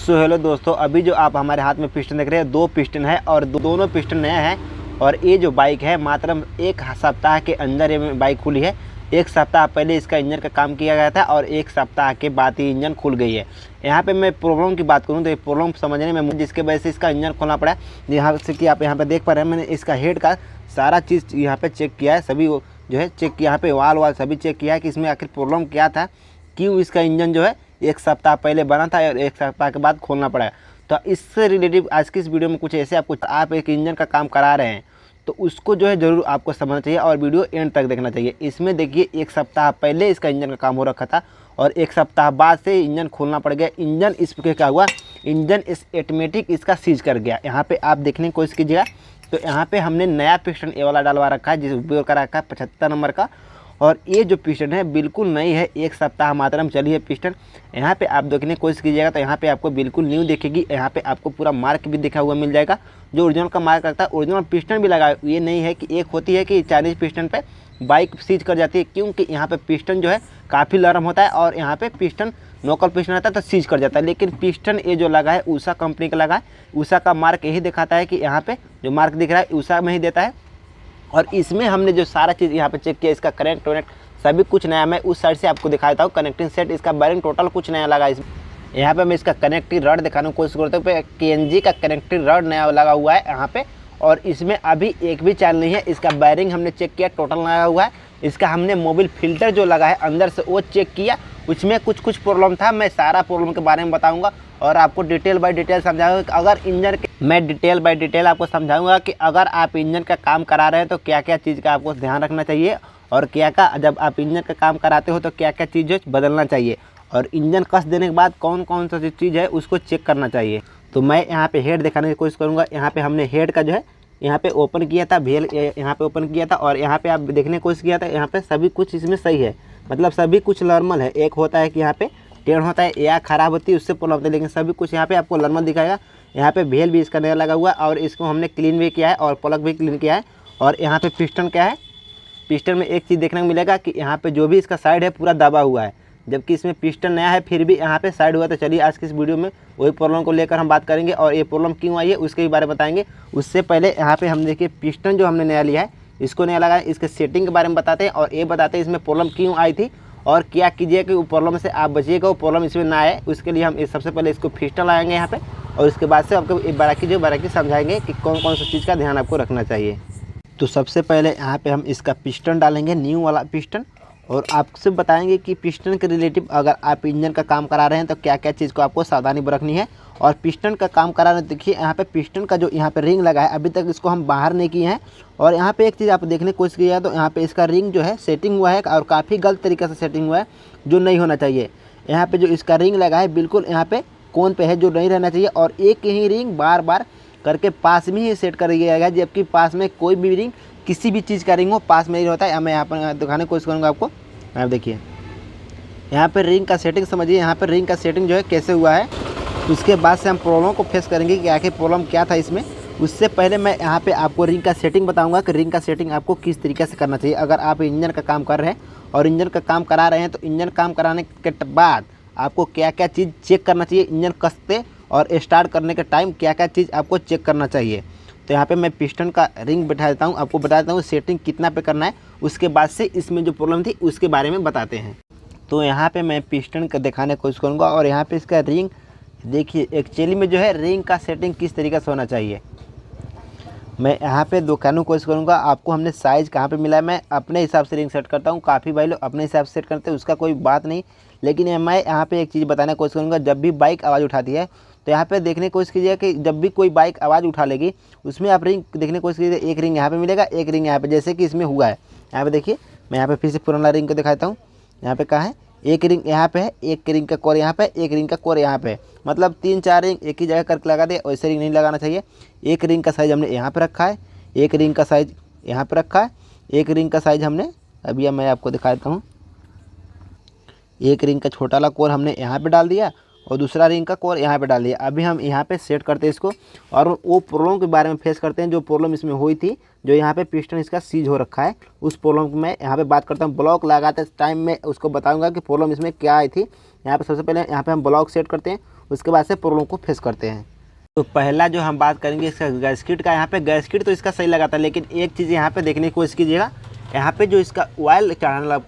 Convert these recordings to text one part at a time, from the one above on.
So hello दोस्तों, अभी जो आप हमारे हाथ में पिस्टन देख रहे हैं, 2 पिस्टन है और दोनों पिस्टन नए हैं। और ये जो बाइक है मात्र 1 सप्ताह के अंदर ये बाइक खुली है। 1 सप्ताह पहले इसका इंजन का काम किया गया था और 1 सप्ताह के बाद ही इंजन खुल गई है। यहाँ पे मैं प्रॉब्लम की बात करूँ तो ये प्रॉब्लम समझने में जिसके वजह से इसका इंजन खोलना पड़ा। यहाँ से कि आप यहाँ पे देख पा रहे हैं, मैंने इसका हेड का सारा चीज़ यहाँ पे चेक किया है, सभी जो है चेक किया, यहाँ पे वाल सभी चेक किया है कि इसमें आखिर प्रॉब्लम क्या था, क्यों इसका इंजन जो है 1 सप्ताह पहले बना था और 1 सप्ताह के बाद खोलना पड़ा। तो इससे रिलेटिव आज की इस वीडियो में कुछ ऐसे आप एक इंजन का काम करा रहे हैं तो उसको जो है ज़रूर आपको समझना चाहिए और वीडियो एंड तक देखना चाहिए। इसमें देखिए 1 सप्ताह पहले इसका इंजन का काम हो रखा था और 1 सप्ताह बाद से इंजन खोलना पड़ गया। इंजन इस पर क्या हुआ, इंजन इस ऑटोमेटिक इसका सीज कर गया। यहाँ पे आप देखने की कोशिश कीजिएगा तो यहाँ पे हमने नया पिस्टन ये वाला डलवा रखा है, जिस उपयोग कर रखा है 75 नंबर का। और ये जो पिस्टन है बिल्कुल नई है, 1 सप्ताह मात्र में चली है पिस्टन। यहाँ पे आप देखने की कोशिश कीजिएगा तो यहाँ पे आपको बिल्कुल न्यू दिखेगी। यहाँ पे आपको पूरा मार्क भी दिखा हुआ मिल जाएगा, जो ओरिजिनल का मार्क रखता है। ओरिजिनल पिस्टन भी लगा, ये नहीं है कि एक होती है कि चाइनीज़ पिस्टन पे बाइक सीज कर जाती है, क्योंकि यहाँ पे पिस्टन जो है काफ़ी नरम होता है और यहाँ पे पिस्टन लोकल पिस्टन रहता है तो सीज कर जाता है। लेकिन पिस्टन ये जो लगा है उषा कंपनी का लगा है। उषा का मार्क यही दिखाता है कि यहाँ पे जो मार्क दिख रहा है उषा में ही देता है। और इसमें हमने जो सारा चीज़ यहाँ पे चेक किया, इसका कनेक्ट सभी कुछ नया। मैं उस साइड से आपको दिखाता हूँ कनेक्टिंग सेट, इसका बैरिंग टोटल कुछ नया लगा इसमें। यहाँ पे मैं इसका कनेक्टिंग रड दिखाने की कोशिश करता हूँ। KNG का कनेक्टिंग रड नया लगा हुआ है यहाँ पे, और इसमें अभी एक भी चाल नहीं है। इसका बैरिंग हमने चेक किया, टोटल लगा हुआ है। इसका हमने मोबिल फिल्टर जो लगा है अंदर से वो चेक किया, उसमें कुछ प्रॉब्लम था। मैं सारा प्रॉब्लम के बारे में बताऊँगा और आपको डिटेल बाय डिटेल समझाऊंगा कि अगर इंजन के मैं डिटेल बाय डिटेल आपको समझाऊंगा कि अगर आप इंजन का काम करा रहे हैं तो क्या क्या चीज़ का आपको ध्यान रखना चाहिए, और क्या जब आप इंजन का काम कराते हो तो क्या क्या चीज़ बदलना चाहिए, और इंजन कस देने के बाद कौन कौन सा चीज़ है उसको चेक करना चाहिए। तो मैं यहाँ पे हेड दिखाने की कोशिश करूँगा। यहाँ पे हमने हेड का जो है यहाँ पे ओपन किया था, भेल यहाँ पे ओपन किया था, और यहाँ पे आप देखने की कोशिश किया था। यहाँ पे सभी कुछ इसमें सही है, मतलब सभी कुछ नॉर्मल है। एक होता है कि यहाँ पे टेढ़ होता है या ख़राब होती है, उससे प्रॉब्लम होती है, लेकिन सभी कुछ यहाँ पे आपको नॉर्मल दिखाएगा। यहाँ पे भेल भी इसका नया लगा हुआ है और इसको हमने क्लीन भी किया है और प्लग भी क्लीन किया है। और यहाँ पे पिस्टन क्या है, पिस्टन में एक चीज़ देखने को मिलेगा कि यहाँ पे जो भी इसका साइड है पूरा दबा हुआ है, जबकि इसमें पिस्टन नया है फिर भी यहाँ पे साइड हुआ। तो चलिए आज की इस वीडियो में वही प्रॉब्लम को लेकर हम बात करेंगे और ये प्रॉब्लम क्यों आई है उसके भी बारे में बताएंगे। उससे पहले यहाँ पे हम देखिए पिस्टन जो हमने नया लिया है, इसको नया लगा है, इसके सेटिंग के बारे में बताते हैं और ये बताते हैं इसमें प्रॉब्लम क्यों आई थी और क्या कीजिए कि वो प्रॉब्लम से आप बचिएगा, वो प्रॉब्लम इसमें ना आए। उसके लिए हम सबसे पहले इसको पिस्टन लगाएंगे यहाँ पे, और उसके बाद से आपको बारीकी समझाएंगे कि कौन कौन सी चीज़ का ध्यान आपको रखना चाहिए। तो सबसे पहले यहाँ पे हम इसका पिस्टन डालेंगे, न्यू वाला पिस्टन, और आपसे बताएंगे कि पिस्टन के रिलेटिव अगर आप इंजन का काम करा रहे हैं तो क्या क्या चीज़ को आपको सावधानी बरतनी है। और पिस्टन का काम करा रहे हैं, देखिए यहाँ पे पिस्टन का जो यहाँ पे रिंग लगा है अभी तक इसको हम बाहर नहीं किए हैं। और यहाँ पे एक चीज़ आप देखने की कोशिश की है तो यहाँ पे इसका रिंग जो है सेटिंग हुआ है और काफ़ी गलत तरीके से सेटिंग हुआ है, जो नहीं होना चाहिए। यहाँ पे जो इसका रिंग लगा है बिल्कुल यहाँ पे कोन पे है, जो नहीं रहना चाहिए। और एक ही रिंग बार बार करके पास में ही सेट कर दिया गया, जबकि पास में कोई भी रिंग किसी भी चीज़ का रिंग हो पास में ही होता है। मैं यहाँ पर दिखाने की कोशिश करूँगा आपको। आप देखिए यहाँ पे रिंग का सेटिंग समझिए, यहाँ पे रिंग का सेटिंग जो है कैसे हुआ है। उसके बाद से हम प्रॉब्लम को फेस करेंगे कि आखिर प्रॉब्लम क्या था इसमें। उससे पहले मैं यहाँ पे आपको रिंग का सेटिंग बताऊंगा कि रिंग का सेटिंग आपको किस तरीके से करना चाहिए। अगर आप इंजन का काम कर रहे हैं और इंजन का काम करा रहे हैं तो इंजन काम कराने के बाद आपको क्या क्या चीज़ चेक करना चाहिए, इंजन कसते और स्टार्ट करने के टाइम क्या क्या चीज़ आपको चेक करना चाहिए। तो यहाँ पे मैं पिस्टन का रिंग बैठा देता हूँ, आपको बता देता हूँ सेटिंग कितना पे करना है। उसके बाद से इसमें जो प्रॉब्लम थी उसके बारे में बताते हैं। तो यहाँ पे मैं पिस्टन का दिखाने की कोशिश करूँगा और यहाँ पे इसका रिंग देखिए एक्चुअली में जो है रिंग का सेटिंग किस तरीके से होना चाहिए मैं यहाँ पे दिखाने की कोशिश करूँगा आपको। हमने साइज़ कहाँ पे मिला है, मैं अपने हिसाब से रिंग सेट करता हूँ। काफ़ी भाई लोग अपने हिसाब से सेट करते हैं, उसका कोई बात नहीं। लेकिन मैं यहाँ पे एक चीज़ बताने की कोशिश करूँगा, जब भी बाइक आवाज़ उठाती है तो यहाँ पे देखने की कोशिश कीजिए कि जब भी कोई बाइक आवाज़ उठा लेगी उसमें आप रिंग देखने की कोशिश कीजिए। एक रिंग यहाँ पे मिलेगा, एक रिंग यहाँ पे, जैसे कि इसमें हुआ है। यहाँ पे देखिए मैं यहाँ पे फिर से पुराना रिंग को दिखाता हूँ। यहाँ पे कहाँ है, एक रिंग यहाँ पे है, एक रिंग का कोर यहाँ पे, एक रिंग का कोर यहाँ पे, मतलब 3-4 रिंग एक ही जगह करके लगा दे। वैसे रिंग नहीं लगाना चाहिए। एक रिंग का साइज़ हमने यहाँ पे रखा है, एक रिंग का साइज़ यहाँ पे रखा है, एक रिंग का साइज़ हमने अभी मैं आपको दिखा देता हूँ। एक रिंग का छोटा वाला कोर हमने यहाँ पे डाल दिया और दूसरा रिंग का कोर यहाँ पे डाल दिया। अभी हम यहाँ पे सेट करते हैं इसको और वो प्रॉब्लम के बारे में फेस करते हैं, जो प्रॉब्लम इसमें हुई थी, जो यहाँ पे पिस्टन इसका सीज हो रखा है, उस प्रॉब्लम की मैं यहाँ पे बात करता हूँ। ब्लॉक लगाते टाइम में उसको बताऊँगा कि प्रॉब्लम इसमें क्या आई थी। यहाँ पे सबसे पहले यहाँ पे हम ब्लॉक सेट करते हैं। उसके बाद से प्रॉब्लम को फेस करते हैं। तो पहला जो हम बात करेंगे इसका गैस्किट का। यहाँ पे गैस्किट तो इसका सही लगा था, लेकिन एक चीज़ यहाँ पे देखने की कोशिश कीजिएगा, यहाँ पे जो इसका ऑयल चढ़ाना,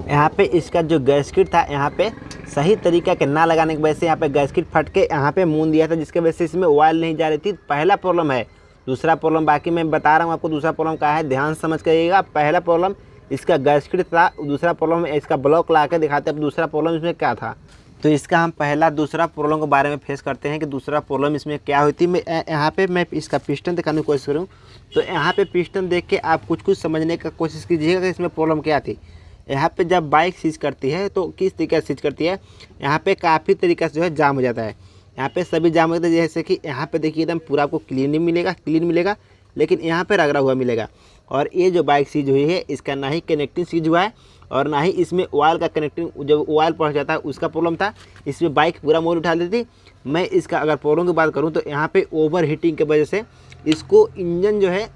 यहाँ पे इसका जो गैस्किट था यहाँ पे सही तरीका के ना लगाने की वजह से यहाँ पे गैस्किट फट के यहाँ पे मून दिया था, जिसके वजह से इसमें ऑयल नहीं जा रही थी। पहला प्रॉब्लम है। दूसरा प्रॉब्लम बाकी मैं बता रहा हूँ आपको, दूसरा प्रॉब्लम क्या है, ध्यान समझ करिएगा। पहला प्रॉब्लम इसका गैस्किट था, दूसरा प्रॉब्लम इसका ब्लॉक ला के दिखाते हैं दूसरा प्रॉब्लम इसमें क्या था। तो इसका हम पहला दूसरा प्रॉब्लम के बारे में फेस करते हैं कि दूसरा प्रॉब्लम इसमें क्या हुई थी। मैं यहाँ पे मैं इसका पिस्टन दिखाने की कोशिश करूँ तो यहाँ पे पिस्टन देख के आप कुछ समझने का कोशिश कीजिएगा कि इसमें प्रॉब्लम क्या थी। यहाँ पे जब बाइक सीज करती है तो किस तरीके से सीज करती है, यहाँ पे काफ़ी तरीक़े से जो है जाम हो जाता है। यहाँ पे सभी जाम हो जाता है, जैसे कि यहाँ पे देखिए एकदम पूरा आपको क्लीन मिलेगा, लेकिन यहाँ पे रगड़ा हुआ मिलेगा। और ये जो बाइक सीज हुई है इसका ना ही कनेक्टिंग सीज हुआ है और ना ही इसमें ऑयल का कनेक्टिंग, जब ऑयल पहुँच जाता है उसका प्रॉब्लम था। इसमें बाइक पूरा मोड़ उठा लेती। मैं इसका अगर प्रॉब्लम की बात करूँ तो यहाँ पे ओवर हीटिंग की वजह से इसको इंजन जो है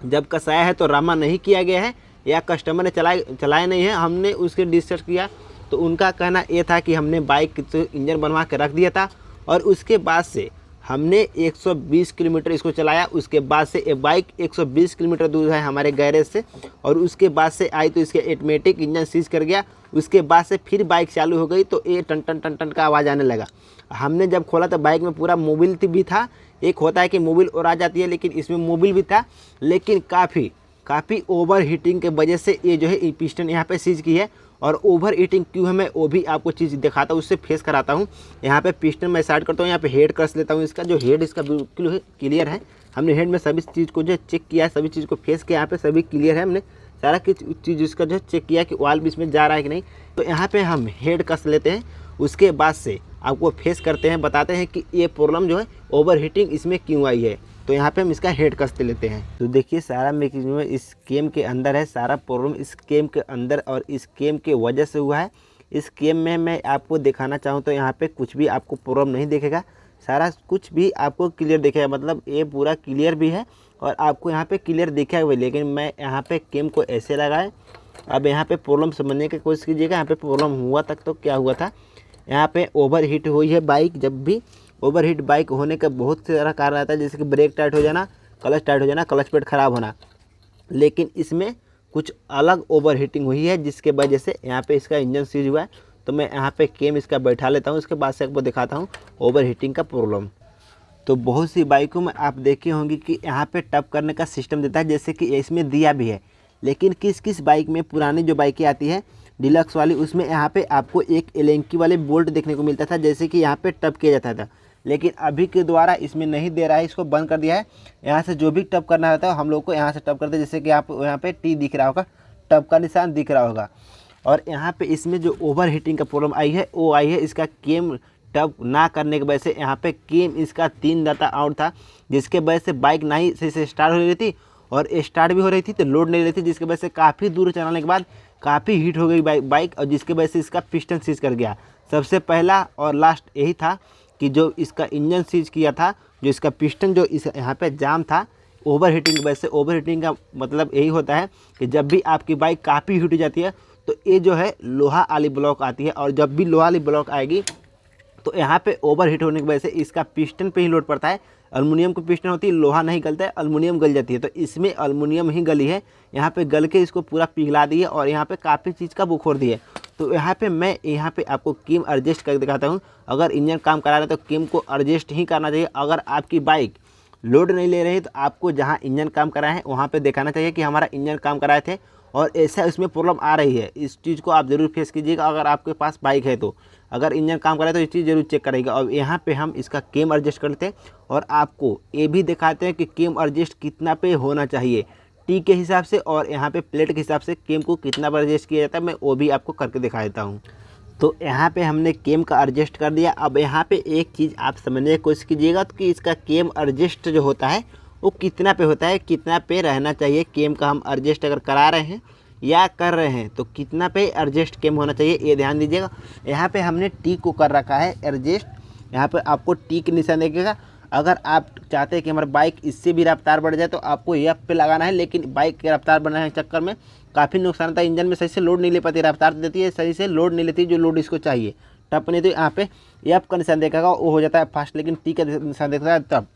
जब कसाया है तो रामा नहीं किया गया है या कस्टमर ने चलाया नहीं है। हमने उसके डिस्कस किया तो उनका कहना ये था कि हमने बाइक तो इंजन बनवा के रख दिया था और उसके बाद से हमने 120 किलोमीटर इसको चलाया। उसके बाद से ये बाइक 120 किलोमीटर दूर है हमारे गैरेज से और उसके बाद से आई तो इसके ऑटोमेटिक इंजन सीज कर गया। उसके बाद से फिर बाइक चालू हो गई तो ये टन टन टन टन का आवाज़ आने लगा। हमने जब खोला तो बाइक में पूरा मोबिल भी था। एक होता है कि मोबिल और आ जाती है, लेकिन इसमें मोबिल भी था, लेकिन काफ़ी ओवर हीटिंग के वजह से ये जो है पिस्टन यहाँ पे सीज की है। और ओवर हीटिंग क्यों है मैं वो भी आपको चीज़ दिखाता हूँ, उससे फेस कराता हूँ। यहाँ पे पिस्टन मैं स्टार्ट करता हूँ, यहाँ पे हेड कस लेता हूँ। इसका जो हेड इसका बिल्कुल क्लियर है। हमने हेड में सभी चीज़ को जो चेक किया है, सभी चीज़ को फेस किया, यहाँ पे सभी क्लियर है। हमने सारा चीज़ इसका जो चेक किया कि ऑयल भी इसमें जा रहा है कि नहीं। तो यहाँ पर हम हेड कस लेते हैं, उसके बाद से आपको फेस करते हैं, बताते हैं कि ये प्रॉब्लम जो है ओवर हीटिंग इसमें क्यों आई है। तो यहाँ पे हम इसका हेड कसते लेते हैं। तो देखिए सारा मैकेनिज्म इस केम के अंदर है, सारा प्रॉब्लम इस केम के अंदर और इस केम के वजह से हुआ है। इस केम में मैं आपको दिखाना चाहूँ तो यहाँ पे कुछ भी आपको प्रॉब्लम नहीं दिखेगा, सारा कुछ भी आपको क्लियर दिखेगा। मतलब ये पूरा क्लियर भी है और आपको यहाँ पे क्लियर दिखेगा भी, लेकिन मैं यहाँ पे केम को ऐसे लगाए। अब यहाँ पे प्रॉब्लम समझने की कोशिश कीजिएगा। यहाँ पे प्रॉब्लम हुआ तक तो क्या हुआ था, यहाँ पे ओवर हीट हुई है बाइक। जब भी ओवर हीट बाइक होने का बहुत सारा कारण आता है, जैसे कि ब्रेक टाइट हो जाना, क्लच टाइट हो जाना, क्लच प्लेट ख़राब होना। लेकिन इसमें कुछ अलग ओवर हीटिंग हुई है जिसके वजह से यहाँ पे इसका इंजन सीज हुआ है। तो मैं यहाँ पे केम इसका बैठा लेता हूँ, उसके बाद से आपको दिखाता हूँ ओवर हीटिंग का प्रॉब्लम। तो बहुत सी बाइकों में आप देखे होंगे कि यहाँ पे टप करने का सिस्टम देता है, जैसे कि इसमें दिया भी है। लेकिन किस बाइक में, पुरानी जो बाइकें आती है डिलक्स वाली, उसमें यहाँ पे आपको एक एलेंकी वाले बोल्ट देखने को मिलता था, जैसे कि यहाँ पे टप किया जाता था। लेकिन अभी के द्वारा इसमें नहीं दे रहा है, इसको बंद कर दिया है। यहाँ से जो भी टप करना रहता है हम लोग को यहाँ से टप करते हैं, जैसे कि आप यहाँ पे टी दिख रहा होगा, टप का निशान दिख रहा होगा। और यहाँ पे इसमें जो ओवर हीटिंग का प्रॉब्लम आई है वो आई है इसका केम टप ना करने की वजह से। यहाँ पे केम इसका 3 डाटा आउट था, जिसके वजह से बाइक ना ही सही से स्टार्ट हो रही थी और स्टार्ट भी हो रही थी तो लोड नहीं रही थी, जिसकी वजह से काफ़ी दूर चलाने के बाद काफ़ी हीट हो गई बाइक और जिसकी वजह से इसका पिस्टन सीज कर गया। सबसे पहला और लास्ट यही था कि जो इसका इंजन सीज किया था, जो इसका पिस्टन जो इस यहाँ पे जाम था ओवर हीटिंग की वजह से। ओवर हीटिंग का मतलब यही होता है कि जब भी आपकी बाइक काफ़ी हीट हो जाती है तो ये जो है लोहा वाली ब्लॉक आती है, और जब भी लोहा वाली ब्लॉक आएगी तो यहाँ पे ओवर हीट होने की वजह से इसका पिस्टन पे ही लोड पड़ता है। एल्युमिनियम की पिस्टन होती है, लोहा नहीं गलता है, एल्युमिनियम गल जाती है। तो इसमें एल्युमिनियम ही गली है, यहाँ पे गल के इसको पूरा पिघला दी है और यहाँ पे काफ़ी चीज़ का बुखोर दी है। तो यहाँ पे मैं आपको केम एडजस्ट करके दिखाता हूँ। अगर इंजन काम करा रहा है तो केम को एडजस्ट ही करना चाहिए। अगर आपकी बाइक लोड नहीं ले रही है तो आपको जहाँ इंजन काम कराए हैं वहाँ पे दिखाना चाहिए कि हमारा इंजन काम कराए थे और ऐसा इसमें प्रॉब्लम आ रही है। इस चीज़ को आप ज़रूर फेस कीजिएगा अगर आपके पास बाइक है तो। अगर इंजन काम कराए तो ये चीज़ ज़रूर चेक करेगा। और यहाँ पे हम इसका केम एडजस्ट करते हैं और आपको ये भी दिखाते हैं कि केम एडजस्ट कितना पे होना चाहिए, टी के हिसाब से, और यहाँ पे प्लेट के हिसाब से केम को कितना पर एडजस्ट किया जाता है, मैं वो भी आपको करके दिखा देता हूँ। तो यहाँ पे हमने केम का एडजस्ट कर दिया। अब यहाँ पे एक चीज़ आप समझने की कोशिश कीजिएगा कि इसका केम एडजस्ट जो होता है वो कितना पे होता है, कितना पे रहना चाहिए केम का। हम एडजस्ट अगर करा रहे हैं या कर रहे हैं तो कितना पे एडजस्ट केम होना चाहिए, ये ध्यान दीजिएगा। यहाँ पे हमने टी को कर रखा है एडजस्ट, यहाँ पे आपको टी के निशान देखेगा। अगर आप चाहते हैं कि हमारी बाइक इससे भी रफ्तार बढ़ जाए तो आपको एफ पे लगाना है, लेकिन बाइक के रफ्तार बढ़ाने के चक्कर में काफ़ी नुकसान होता है। इंजन में सही से लोड नहीं ले पाती, रफ्तार देती है सही से लोड नहीं लेती जो लोड इसको चाहिए। टप नहीं तो यहाँ पे एफ का निशान देखेगा वो हो जाता है फास्ट, लेकिन टी का निशान देखता है तब,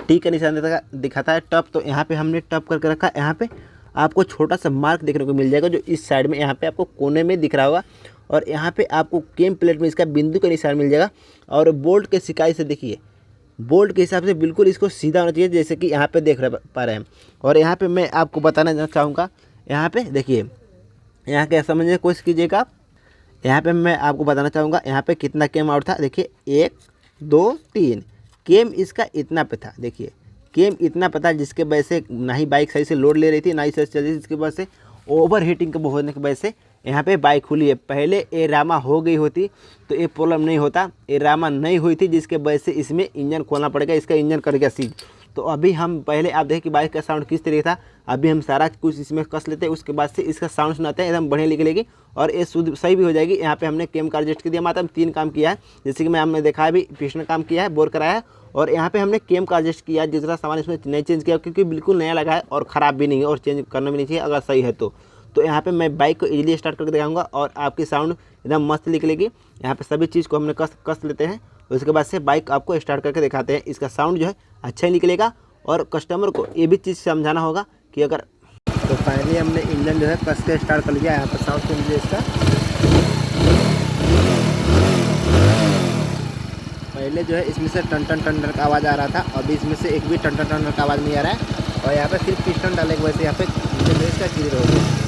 टी का निशान दिखाता है टप। तो यहाँ पे हमने टप करके रखा। यहाँ पे आपको छोटा सा मार्क देखने को मिल जाएगा जो इस साइड में यहाँ पे आपको कोने में दिख रहा होगा, और यहाँ पे आपको केम प्लेट में इसका बिंदु का निशान मिल जाएगा। और बोल्ट के सिकाई से देखिए, बोल्ट के हिसाब से बिल्कुल इसको सीधा होना चाहिए, जैसे कि यहाँ पे देख पा रहे हैं। और यहाँ पे मैं आपको बताना चाहूँगा, यहाँ पे देखिए, यहाँ क्या समझने की कोशिश कीजिएगा आप। यहाँ पे मैं आपको बताना चाहूँगा यहाँ पे कितना केम आउट था। देखिए 1 2 3 केम इसका इतना पे था। देखिए केम इतना पे था, जिसके वजह से ना ही बाइक सही से लोड ले रही थी, ना ही सही से चल रही थी, जिसकी वजह से ओवर हीटिंग के होने की वजह से यहाँ पे बाइक खुली है। पहले ए रामा हो गई होती तो ये प्रॉब्लम नहीं होता। ए रामा नहीं हुई थी, जिसके वजह से इसमें इंजन खोलना पड़ेगा, इसका इंजन कर गया सीज। तो अभी हम पहले आप देखें कि बाइक का साउंड किस तरीके था। अभी हम सारा कुछ इसमें कस लेते हैं, उसके बाद से इसका साउंड सुनाते हैं, एकदम बढ़िया निकलेगी और ये शुद्ध सही भी हो जाएगी। यहाँ पे हमने केम का एडजस्ट कर दिया, मतलब 3 काम किया है, जैसे कि मैं हमने देखा है अभी पिस्टन काम किया है, बोर कराया है, और यहाँ पे हमने केम का एडजस्ट किया है। दूसरा सामान इसमें नहीं चेंज किया, क्योंकि बिल्कुल नया लगा है और ख़राब भी नहीं है और चेंज करना भी नहीं चाहिए अगर सही है तो यहाँ पे मैं बाइक को इजीली स्टार्ट करके दिखाऊंगा और आपकी साउंड एकदम मस्त निकलेगी। यहाँ पे सभी चीज़ को हमने कस लेते हैं, उसके बाद से बाइक आपको स्टार्ट करके दिखाते हैं। इसका साउंड जो है अच्छा ही निकलेगा, और कस्टमर को ये भी चीज़ समझाना होगा कि अगर, तो फाइनली हमने इंजन जो है कस के स्टार्ट कर लिया। यहाँ पर साउंड सुन लीजिए इसका, पहले जो है इसमें से टन टन टन का आवाज़ आ रहा था, अभी इसमें से एक भी टन टन टन का आवाज़ नहीं आ रहा है। और यहाँ पे सिर्फ पिस्टन डालने की वजह से यहाँ पे इंजन का क्लियर हो गया।